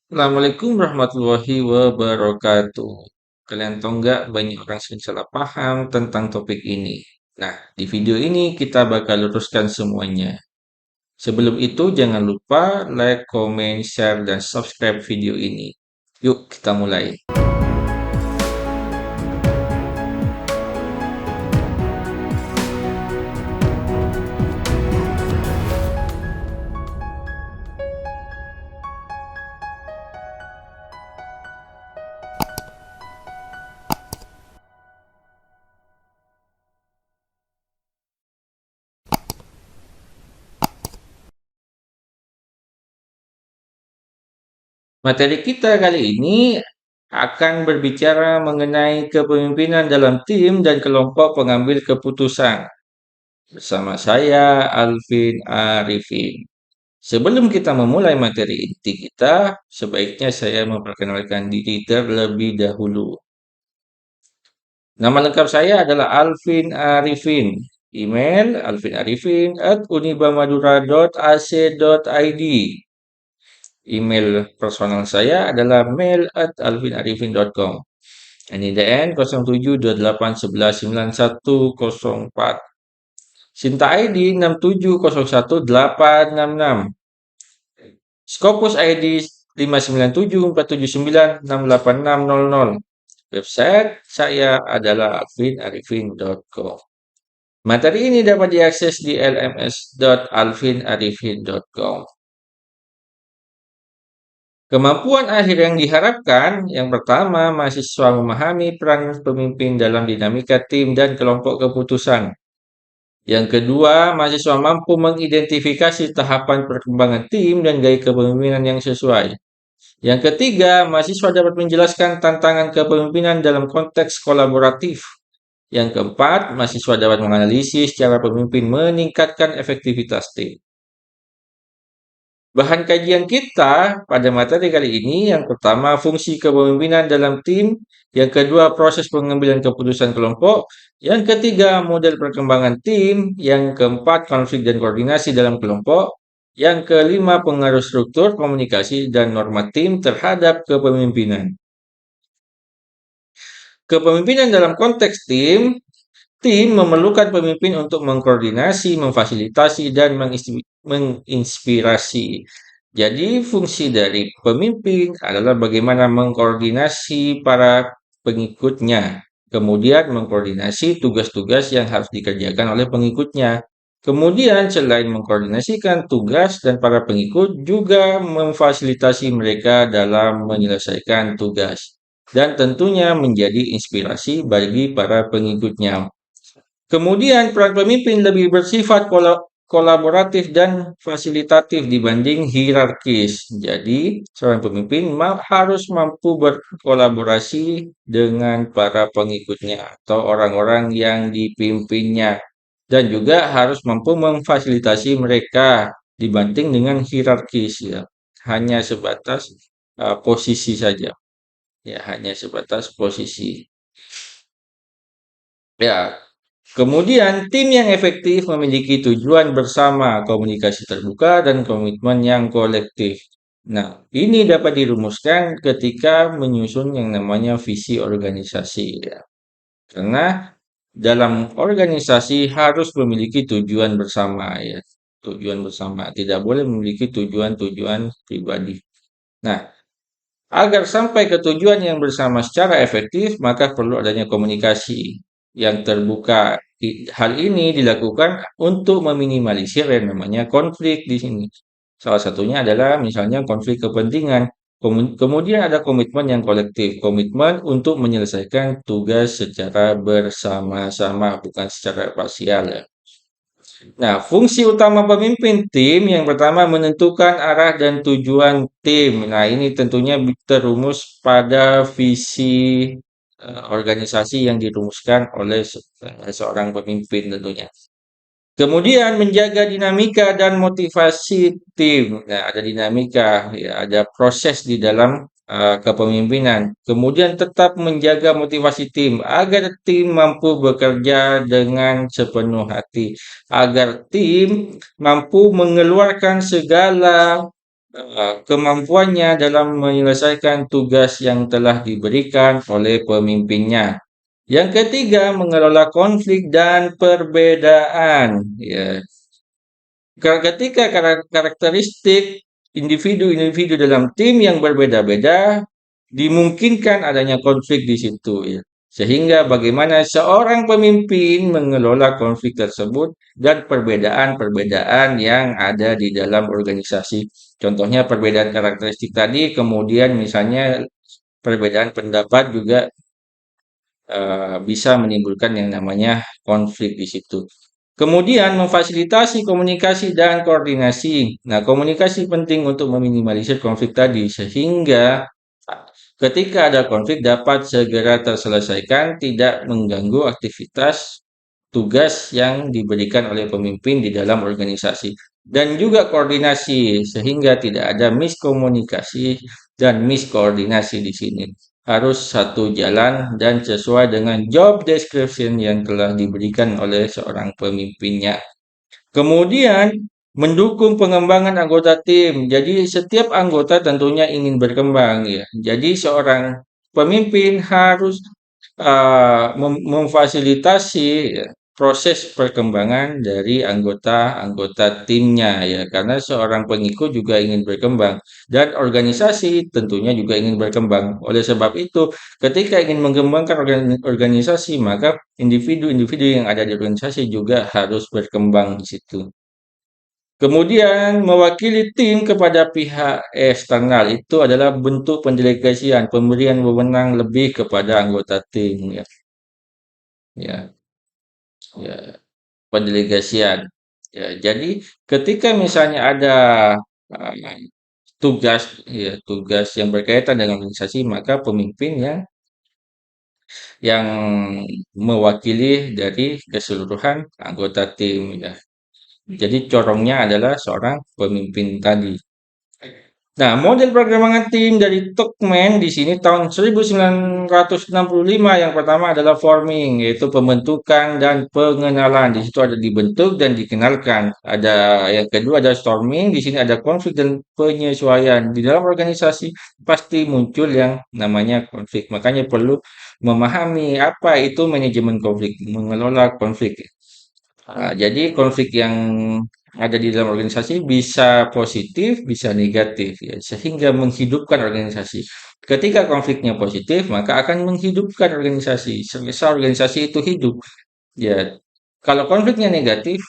Assalamualaikum warahmatullahi wabarakatuh. Kalian tahu nggak banyak orang sering salah paham tentang topik ini. Nah, di video ini kita bakal luruskan semuanya. Sebelum itu jangan lupa like, comment, share, dan subscribe video ini. Yuk kita mulai. Materi kita kali ini akan berbicara mengenai kepemimpinan dalam tim dan kelompok pengambil keputusan. Bersama saya, Alvin Arifin. Sebelum kita memulai materi inti kita, sebaiknya saya memperkenalkan diri terlebih dahulu. Nama lengkap saya adalah Alvin Arifin. Email alvinarifin@unibamadura.ac.id. Email personal saya adalah mail@alvinarifin.com. NIDN 0728119104. Sinta ID 6701866. Scopus ID 59747968600. Website saya adalah alvinarifin.com. Materi ini dapat diakses di lms.alvinarifin.com. Kemampuan akhir yang diharapkan, yang pertama, mahasiswa memahami peran pemimpin dalam dinamika tim dan kelompok keputusan. Yang kedua, mahasiswa mampu mengidentifikasi tahapan perkembangan tim dan gaya kepemimpinan yang sesuai. Yang ketiga, mahasiswa dapat menjelaskan tantangan kepemimpinan dalam konteks kolaboratif. Yang keempat, mahasiswa dapat menganalisis cara pemimpin meningkatkan efektivitas tim. Bahan kajian kita pada materi kali ini, yang pertama, fungsi kepemimpinan dalam tim. Yang kedua, proses pengambilan keputusan kelompok. Yang ketiga, model perkembangan tim. Yang keempat, konflik dan koordinasi dalam kelompok. Yang kelima, pengaruh struktur, komunikasi, dan norma tim terhadap kepemimpinan. Kepemimpinan dalam konteks tim, tim memerlukan pemimpin untuk mengkoordinasi, memfasilitasi, dan menginspirasi. Jadi, fungsi dari pemimpin adalah bagaimana mengkoordinasi para pengikutnya, kemudian mengkoordinasi tugas-tugas yang harus dikerjakan oleh pengikutnya. Kemudian, selain mengkoordinasikan tugas dan para pengikut, juga memfasilitasi mereka dalam menyelesaikan tugas, dan tentunya menjadi inspirasi bagi para pengikutnya. Kemudian peran pemimpin lebih bersifat kolaboratif dan fasilitatif dibanding hierarkis. Jadi, seorang pemimpin harus mampu berkolaborasi dengan para pengikutnya atau orang-orang yang dipimpinnya, dan juga harus mampu memfasilitasi mereka dibanding dengan hierarkis, ya. Hanya sebatas posisi saja. Ya, hanya sebatas posisi. Ya, kemudian tim yang efektif memiliki tujuan bersama, komunikasi terbuka, dan komitmen yang kolektif. Nah, ini dapat dirumuskan ketika menyusun yang namanya visi organisasi, ya. Karena dalam organisasi harus memiliki tujuan bersama, ya. Tujuan bersama, tidak boleh memiliki tujuan-tujuan pribadi. Nah, agar sampai ke tujuan yang bersama secara efektif, maka perlu adanya komunikasi yang terbuka. Hal ini dilakukan untuk meminimalisir yang namanya konflik di sini. Salah satunya adalah misalnya konflik kepentingan. Kemudian ada komitmen yang kolektif, komitmen untuk menyelesaikan tugas secara bersama-sama, bukan secara parsial, ya. Nah, fungsi utama pemimpin tim yang pertama menentukan arah dan tujuan tim. Nah, ini tentunya terumus pada visi organisasi yang dirumuskan oleh seorang pemimpin tentunya. Kemudian menjaga dinamika dan motivasi tim. Nah, ada dinamika, ya, ada proses di dalam kepemimpinan. Kemudian tetap menjaga motivasi tim agar tim mampu bekerja dengan sepenuh hati, agar tim mampu mengeluarkan segala kemampuannya dalam menyelesaikan tugas yang telah diberikan oleh pemimpinnya. Yang ketiga, mengelola konflik dan perbedaan. Ya, ketika karakteristik individu-individu dalam tim yang berbeda-beda, dimungkinkan adanya konflik di situ ya. Sehingga bagaimana seorang pemimpin mengelola konflik tersebut dan perbedaan-perbedaan yang ada di dalam organisasi. Contohnya perbedaan karakteristik tadi, kemudian misalnya perbedaan pendapat juga bisa menimbulkan yang namanya konflik di situ. Kemudian memfasilitasi komunikasi dan koordinasi. Nah, komunikasi penting untuk meminimalisir konflik tadi sehingga ketika ada konflik dapat segera terselesaikan, tidak mengganggu aktivitas tugas yang diberikan oleh pemimpin di dalam organisasi. Dan juga koordinasi sehingga tidak ada miskomunikasi dan miskoordinasi di sini. Harus satu jalan dan sesuai dengan job description yang telah diberikan oleh seorang pemimpinnya. Kemudian mendukung pengembangan anggota tim. Jadi setiap anggota tentunya ingin berkembang ya. Jadi seorang pemimpin harus memfasilitasi ya, proses perkembangan dari anggota-anggota timnya ya. Karena seorang pengikut juga ingin berkembang dan organisasi tentunya juga ingin berkembang. Oleh sebab itu, ketika ingin mengembangkan organisasi, maka individu-individu yang ada di organisasi juga harus berkembang di situ. Kemudian mewakili tim kepada pihak eksternal itu adalah bentuk pendelegasian, pemberian wewenang lebih kepada anggota tim ya. Ya, ya, pendelegasian. Ya, jadi ketika misalnya ada uh, tugas yang berkaitan dengan organisasi, maka pemimpin yang mewakili dari keseluruhan anggota tim ya. Jadi corongnya adalah seorang pemimpin tadi. Nah, model perkembangan tim dari Tuchman di sini tahun 1965 yang pertama adalah forming, yaitu pembentukan dan pengenalan. Di situ ada dibentuk dan dikenalkan. Ada yang kedua ada storming, di sini ada konflik dan penyesuaian. Di dalam organisasi pasti muncul yang namanya konflik. Makanya perlu memahami apa itu manajemen konflik, mengelola konflik. Jadi konflik yang ada di dalam organisasi bisa positif, bisa negatif ya, sehingga menghidupkan organisasi. Ketika konfliknya positif, maka akan menghidupkan organisasi. Selesai organisasi itu hidup. Ya, kalau konfliknya negatif,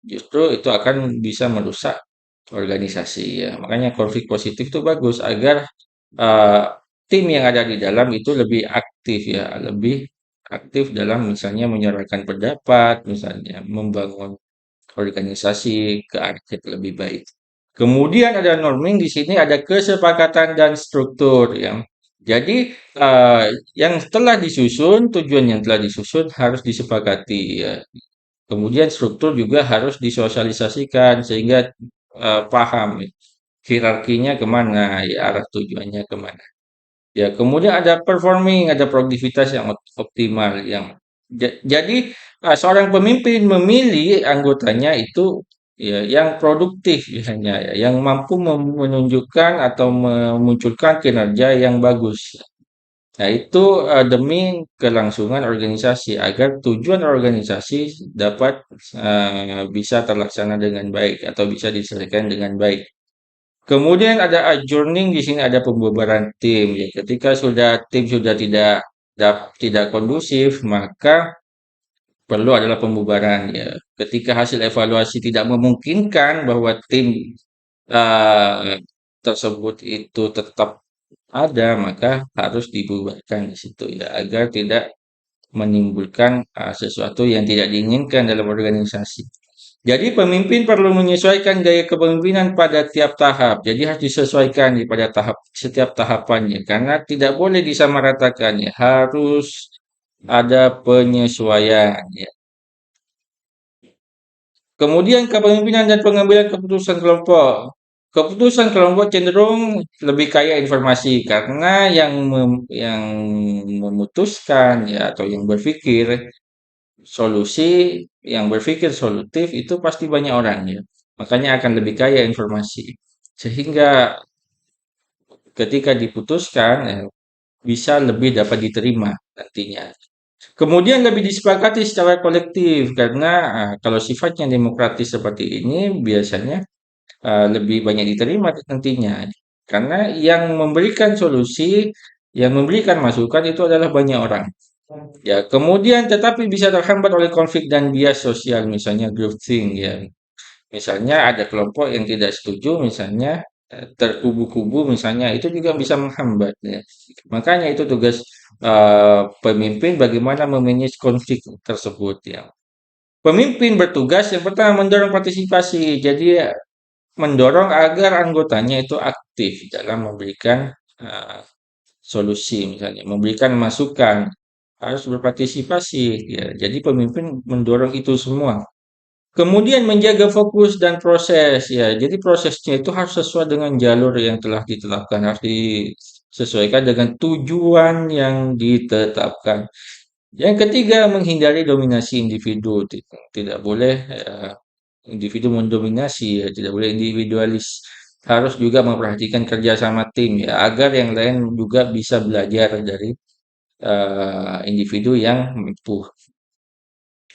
justru itu akan bisa merusak organisasi ya. Makanya konflik positif itu bagus agar uh, tim yang ada di dalam itu lebih aktif ya, lebih aktif dalam misalnya menyuarakan pendapat, misalnya membangun organisasi ke arah yang lebih baik. Kemudian ada norming di sini ada kesepakatan dan struktur ya. Jadi yang telah disusun, tujuan yang telah disusun harus disepakati ya. Kemudian struktur juga harus disosialisasikan sehingga paham ya, hierarkinya kemana, ya arah tujuannya kemana. Ya, kemudian ada performing, ada produktivitas yang optimal yang jadi seorang pemimpin memilih anggotanya itu ya yang produktif misalnya ya, yang mampu menunjukkan atau memunculkan kinerja yang bagus. Nah, itu demi kelangsungan organisasi agar tujuan organisasi dapat bisa terlaksana dengan baik atau bisa diselesaikan dengan baik. Kemudian ada adjourning di sini ada pembubaran tim ya. Ketika tim sudah tidak kondusif, maka perlu adalah pembubaran ya. Ketika hasil evaluasi tidak memungkinkan bahwa tim eh, tersebut itu tetap ada, maka harus dibubarkan di situ ya agar tidak menimbulkan sesuatu yang tidak diinginkan dalam organisasi. Jadi pemimpin perlu menyesuaikan gaya kepemimpinan pada tiap tahap. Jadi harus disesuaikan pada setiap tahapannya karena tidak boleh disamaratakan ya. Harus ada penyesuaian ya. Kemudian kepemimpinan dan pengambilan keputusan kelompok. Keputusan kelompok cenderung lebih kaya informasi karena yang memutuskan ya atau yang berpikir yang berpikir solutif itu pasti banyak orang ya. Makanya akan lebih kaya informasi. sehingga ketika diputuskan bisa lebih dapat diterima nantinya. Kemudian lebih disepakati secara kolektif karena kalau sifatnya demokratis seperti ini biasanya lebih banyak diterima nantinya. Karena yang memberikan solusi, yang memberikan masukan itu adalah banyak orang. Ya, kemudian tetapi bisa terhambat oleh konflik dan bias sosial, misalnya groupthink ya. Misalnya ada kelompok yang tidak setuju, misalnya terkubu-kubu, misalnya itu juga bisa menghambat ya. Makanya itu tugas pemimpin bagaimana memanage konflik tersebut ya. Pemimpin bertugas yang pertama mendorong partisipasi. Jadi mendorong agar anggotanya itu aktif dalam memberikan uh, solusi misalnya, memberikan masukan, harus berpartisipasi ya. Jadi pemimpin mendorong itu semua. Kemudian menjaga fokus dan proses ya. Jadi prosesnya itu harus sesuai dengan jalur yang telah ditetapkan, harus disesuaikan dengan tujuan yang ditetapkan. Yang ketiga, menghindari dominasi individu. Tidak boleh individu mendominasi ya, tidak boleh individualis. Harus juga memperhatikan kerjasama tim ya, agar yang lain juga bisa belajar dari individu yang mampu,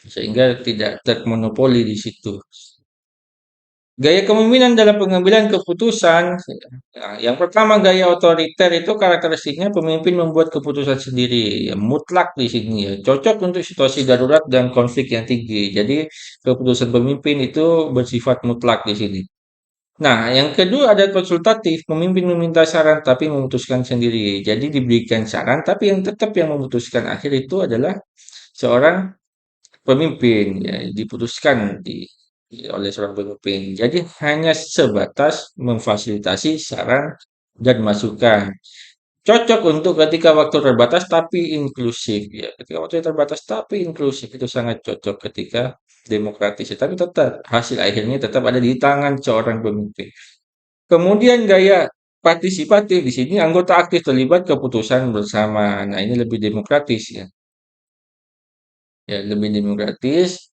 sehingga tidak termonopoli di situ. Gaya kepemimpinan dalam pengambilan keputusan, yang pertama gaya otoriter itu karakteristiknya pemimpin membuat keputusan sendiri, ya, mutlak di sini ya, cocok untuk situasi darurat dan konflik yang tinggi. Jadi keputusan pemimpin itu bersifat mutlak di sini. Nah, yang kedua ada konsultatif, pemimpin meminta saran tapi memutuskan sendiri. Jadi diberikan saran tapi yang tetap yang memutuskan akhir itu adalah seorang pemimpin ya, diputuskan oleh seorang pemimpin. Jadi hanya sebatas memfasilitasi saran dan masukan. Cocok untuk ketika waktu terbatas tapi inklusif ya. Ketika waktu terbatas tapi inklusif itu sangat cocok ketika demokratis. Ya. Tapi tetap hasil akhirnya tetap ada di tangan seorang pemimpin. Kemudian gaya partisipatif di sini anggota aktif terlibat keputusan bersama. Nah, ini lebih demokratis ya. Ya, lebih demokratis,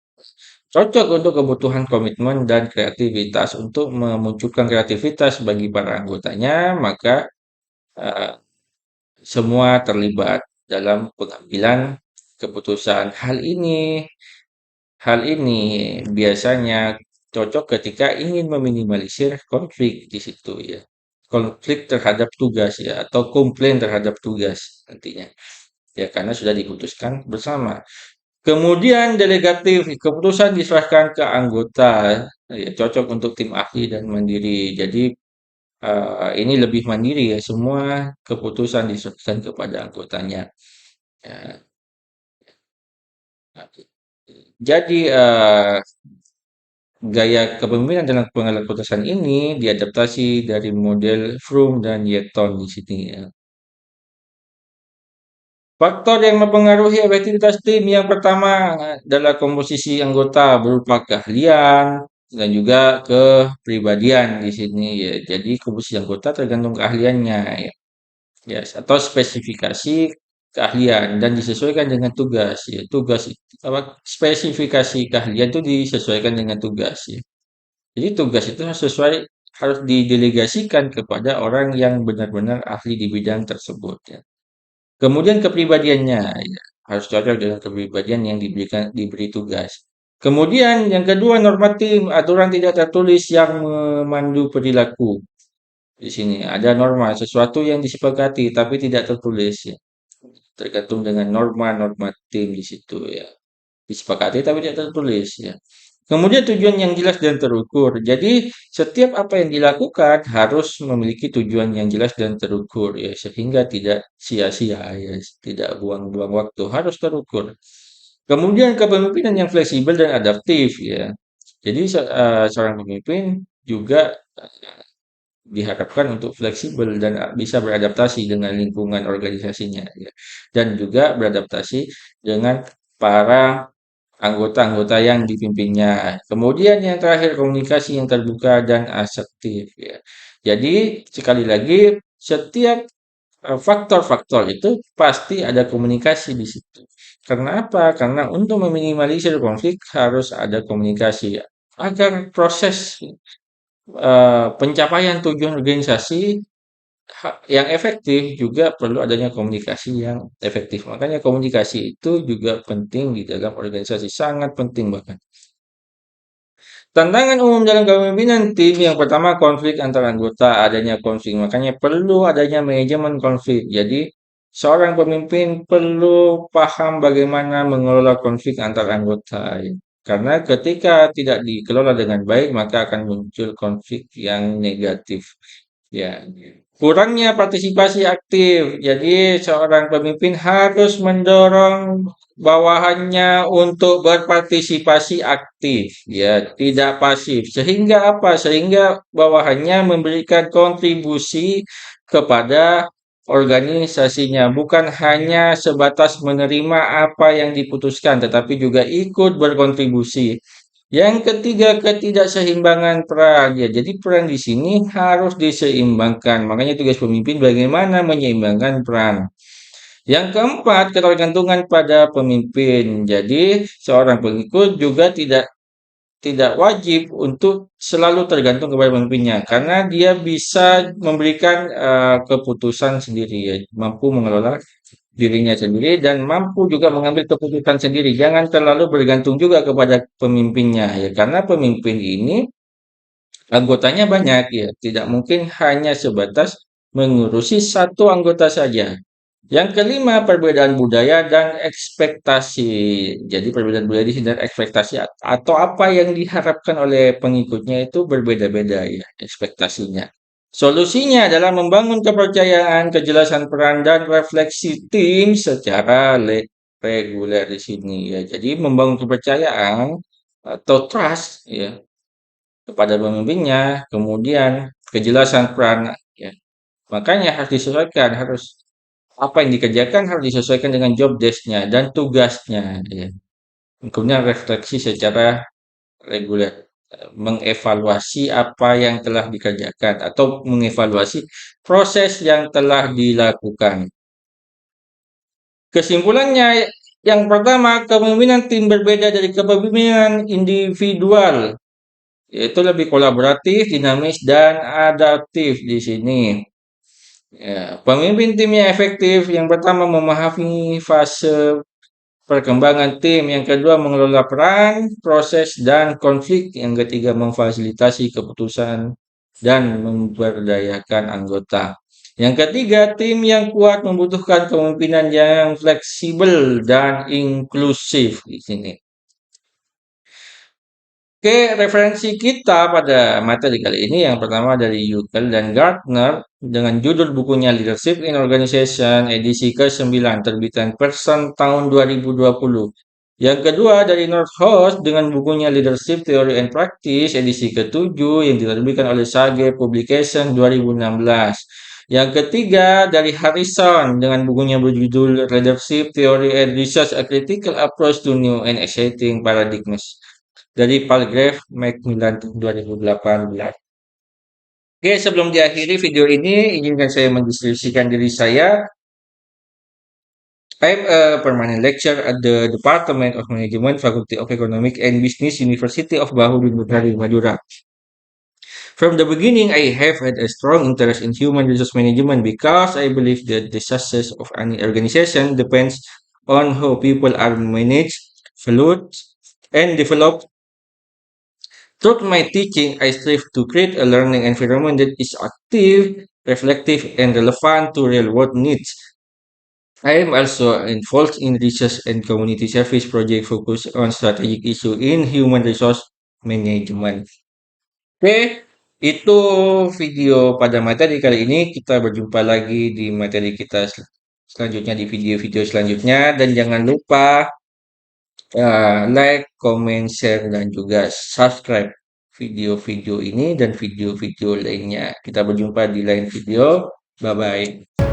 cocok untuk kebutuhan komitmen dan kreativitas. Untuk memunculkan kreativitas bagi para anggotanya, maka eh, semua terlibat dalam pengambilan keputusan. Hal ini biasanya cocok ketika ingin meminimalisir konflik di situ ya. Konflik terhadap tugas ya atau komplain terhadap tugas nantinya. Ya karena sudah diputuskan bersama. Kemudian delegatif, keputusan diserahkan ke anggota. Ya, cocok untuk tim ahli dan mandiri. Jadi ini lebih mandiri ya. Semua keputusan diserahkan kepada anggotanya. Ya, jadi gaya kepemimpinan dalam pengambilan keputusan ini diadaptasi dari model Froome dan Yeton di sini ya. Faktor yang mempengaruhi efektivitas tim yang pertama adalah komposisi anggota berupa keahlian dan juga kepribadian di sini ya. Jadi komposisi anggota tergantung keahliannya ya. Ya, atau spesifikasi keahlian dan disesuaikan dengan tugas ya. Tugas apa spesifikasi keahlian itu disesuaikan dengan tugas ya. Jadi tugas itu harus didelegasikan kepada orang yang benar-benar ahli di bidang tersebut ya. Kemudian kepribadiannya ya, harus cocok dengan kepribadian yang diberi tugas. Kemudian yang kedua normatif, aturan tidak tertulis yang memandu perilaku. Di sini ada norma, sesuatu yang disepakati tapi tidak tertulis ya. Tergantung dengan norma-norma tim di situ ya. Disepakati tapi tidak tertulis ya. Kemudian tujuan yang jelas dan terukur. Jadi setiap apa yang dilakukan harus memiliki tujuan yang jelas dan terukur ya sehingga tidak sia-sia ya, tidak buang-buang waktu, harus terukur. Kemudian kepemimpinan yang fleksibel dan adaptif ya. Jadi seorang pemimpin juga diharapkan untuk fleksibel dan bisa beradaptasi dengan lingkungan organisasinya ya. Dan juga beradaptasi dengan para anggota-anggota yang dipimpinnya. Kemudian yang terakhir komunikasi yang terbuka dan asertif ya. Jadi sekali lagi setiap faktor-faktor itu pasti ada komunikasi di situ. Karena apa? Karena untuk meminimalisir konflik harus ada komunikasi ya. Agar proses pencapaian tujuan organisasi yang efektif juga perlu adanya komunikasi yang efektif. Makanya komunikasi itu juga penting di dalam organisasi, sangat penting bahkan. Tantangan umum dalam kepemimpinan tim yang pertama konflik antar anggota, adanya konflik. Makanya perlu adanya manajemen konflik. Jadi seorang pemimpin perlu paham bagaimana mengelola konflik antar anggota. Karena ketika tidak dikelola dengan baik, maka akan muncul konflik yang negatif. Ya, kurangnya partisipasi aktif. Jadi seorang pemimpin harus mendorong bawahannya untuk berpartisipasi aktif, ya, tidak pasif. Sehingga apa? Sehingga bawahannya memberikan kontribusi kepada organisasinya, bukan hanya sebatas menerima apa yang diputuskan, tetapi juga ikut berkontribusi. Yang ketiga, ketidakseimbangan peran. Ya, jadi peran di sini harus diseimbangkan. Makanya tugas pemimpin bagaimana menyeimbangkan peran. Yang keempat, ketergantungan pada pemimpin. Jadi, seorang pengikut juga tidak wajib untuk selalu tergantung kepada pemimpinnya karena dia bisa memberikan keputusan sendiri, ya, mampu mengelola dirinya sendiri dan mampu juga mengambil keputusan sendiri. Jangan terlalu bergantung juga kepada pemimpinnya, ya, karena pemimpin ini anggotanya banyak, ya, tidak mungkin hanya sebatas mengurusi satu anggota saja. Yang kelima, perbedaan budaya dan ekspektasi. Jadi perbedaan budaya di sini dan ekspektasi atau apa yang diharapkan oleh pengikutnya itu berbeda-beda, ya, ekspektasinya. Solusinya adalah membangun kepercayaan, kejelasan peran dan refleksi tim secara reguler di sini, ya. Jadi membangun kepercayaan atau trust, ya, kepada pemimpinnya, kemudian kejelasan peran, ya. Makanya harus disesuaikan, harus apa yang dikerjakan harus disesuaikan dengan job desk-nya dan tugasnya, ya. Kemudian refleksi secara reguler, mengevaluasi apa yang telah dikerjakan atau mengevaluasi proses yang telah dilakukan. Kesimpulannya, yang pertama, kepemimpinan tim berbeda dari kepemimpinan individual, yaitu lebih kolaboratif, dinamis, dan adaptif di sini. Ya, pemimpin tim yang efektif, yang pertama memahami fase perkembangan tim, yang kedua mengelola peran, proses, dan konflik, yang ketiga memfasilitasi keputusan dan memberdayakan anggota. Yang ketiga, tim yang kuat membutuhkan kepemimpinan yang fleksibel dan inklusif di sini. Oke, referensi kita pada materi kali ini yang pertama dari Yukel dan Gardner dengan judul bukunya Leadership in Organization edisi ke-9 terbitan Pearson tahun 2020. Yang kedua dari Northhouse dengan bukunya Leadership Theory and Practice edisi ke-7 yang diterbitkan oleh Sage Publication 2016. Yang ketiga dari Harrison dengan bukunya berjudul Leadership Theory and Research: A Critical Approach to New and Exciting Paradigms dari Palgrave Macmillan 2018. Oke, sebelum diakhiri video ini, izinkan saya mendeskripsikan diri saya. I'm a permanent lecturer at the Department of Management, Faculty of Economic and Business, University of Bahu Madura. From the beginning, I have had a strong interest in human resource management because I believe that the success of any organization depends on how people are managed, valued, and developed. Through my teaching, I strive to create a learning environment that is active, reflective, and relevant to real-world needs. I am also involved in research and community service project focused on strategic issue in human resource management. Oke, itu video pada materi kali ini. Kita berjumpa lagi di materi kita selanjutnya di video-video selanjutnya. Dan jangan lupa like, comment, share, dan juga subscribe video-video ini dan video-video lainnya. Kita berjumpa di lain video. Bye-bye.